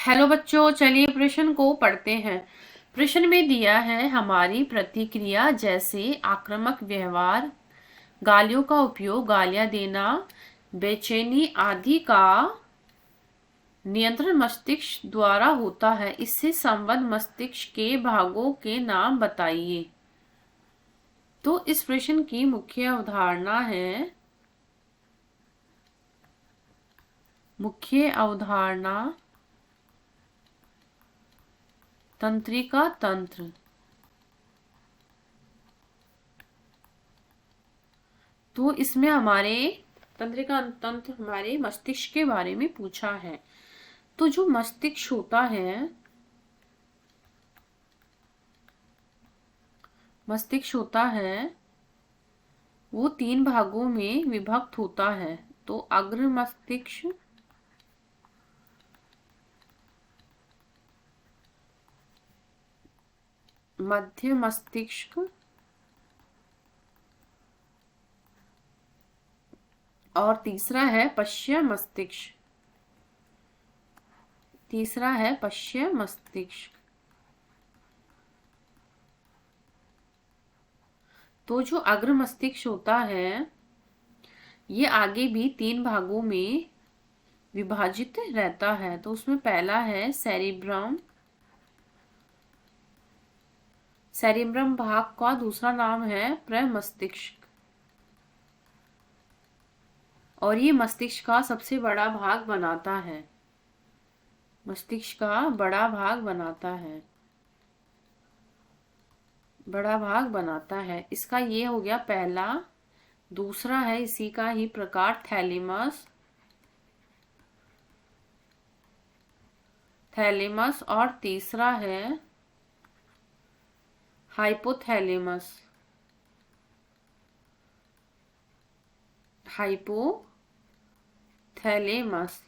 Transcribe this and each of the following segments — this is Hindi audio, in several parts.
हेलो बच्चों, चलिए प्रश्न को पढ़ते हैं। प्रश्न में दिया है हमारी प्रतिक्रिया जैसे आक्रामक व्यवहार, गालियों का उपयोग, गालियां देना, बेचैनी आदि का नियंत्रण मस्तिष्क द्वारा होता है। इससे संबद्ध मस्तिष्क के भागों के नाम बताइए। तो इस प्रश्न की मुख्य अवधारणा है तंत्रिका तंत्र। तो इसमें हमारे तंत्रिका तंत्र हमारे मस्तिष्क के बारे में पूछा है। तो जो मस्तिष्क होता है वो 3 भागों में विभक्त होता है। तो अग्र मस्तिष्क, मध्य मस्तिष्क और तीसरा है पश्चिम मस्तिष्क। तो जो अग्र मस्तिष्क होता है ये आगे भी 3 भागों में विभाजित रहता है। तो उसमें पहला है सेरिब्रम भाग का दूसरा नाम है प्रमस्तिष्क, और ये मस्तिष्क का सबसे बड़ा भाग बनाता है। बड़ा भाग बनाता है। इसका ये हो गया पहला। दूसरा है इसी का ही प्रकार थैलेमस और तीसरा है हाइपोथैलेमस।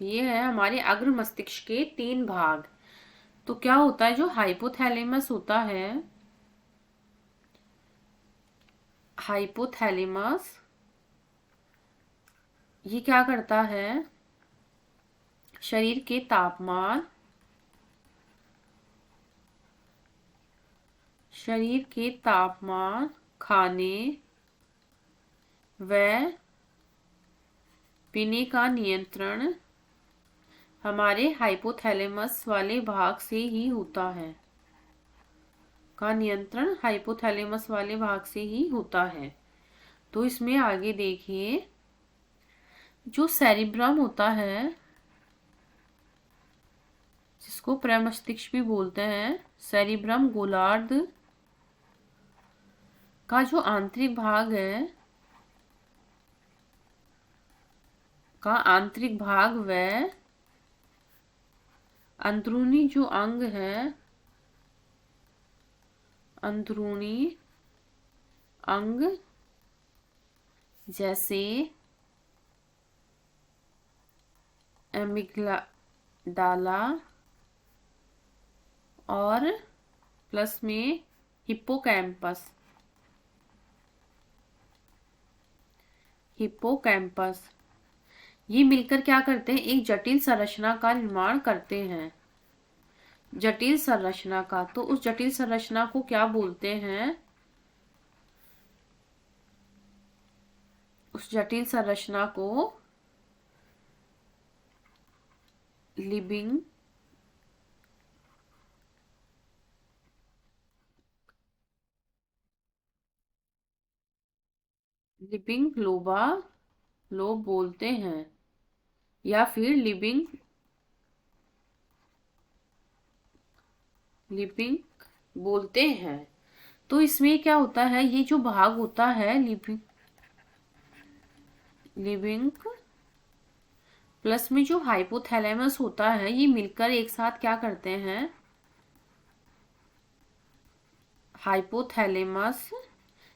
ये है हमारे अग्र मस्तिष्क के 3 भाग। तो क्या होता है, जो हाइपोथैलेमस होता है, ये क्या करता है, शरीर के तापमान, खाने व पीने का नियंत्रण हमारे हाइपोथैलेमस वाले भाग से ही होता है। तो इसमें आगे देखिए, जो सेरिब्रम होता है जिसको प्रमस्तिष्क भी बोलते हैं, सेरिब्रम गोलार्ध का जो आंतरिक भाग व अंदरूनी जो अंग है, जैसे एमिग्डाला और प्लस में हिप्पोकैम्पस ये मिलकर क्या करते हैं, एक जटिल संरचना का निर्माण करते हैं। तो उस जटिल संरचना को क्या बोलते हैं, उस जटिल संरचना को लिविंग लोब बोलते हैं, या फिर लिविंग बोलते हैं। तो इसमें क्या होता है, ये जो भाग होता है लिविंग प्लस में जो हाइपोथैलेमस होता है, ये मिलकर एक साथ क्या करते हैं, हाइपोथैलेमस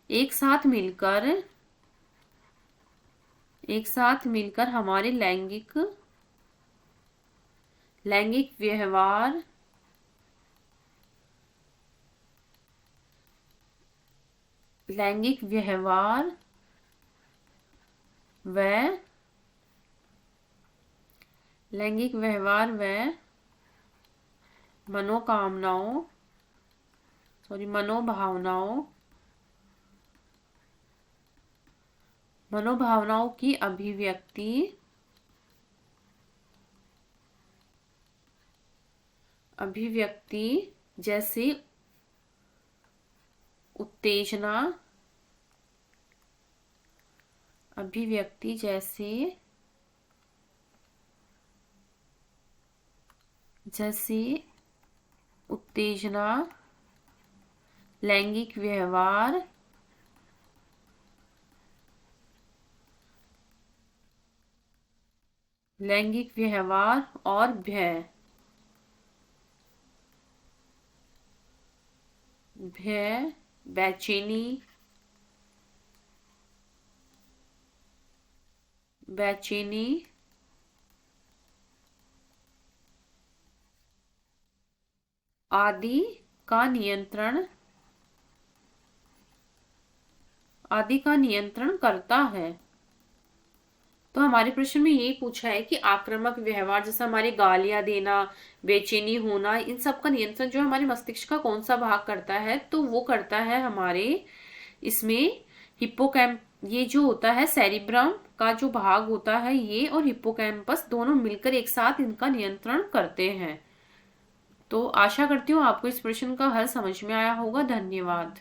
एक साथ मिलकर हमारे लैंगिक व्यवहार, व मनोकामनाओं मनोभावनाओं मनोभावनाओं की अभिव्यक्ति जैसे उत्तेजना जैसे उत्तेजना, लैंगिक व्यवहार और भय बेचैनी आदि का नियंत्रण करता है। तो हमारे प्रश्न में यही पूछा है कि आक्रामक व्यवहार जैसे हमारे गालियां देना, बेचैनी होना, इन सब का नियंत्रण जो हमारे मस्तिष्क का कौन सा भाग करता है, तो वो करता है हमारे इसमें हिप्पोकैम्प, ये जो होता है सेरिब्रम का जो भाग होता है ये, और हिप्पोकैम्पस दोनों मिलकर एक साथ इनका नियंत्रण करते हैं। तो आशा करती हूँ आपको इस प्रश्न का हल समझ में आया होगा। धन्यवाद।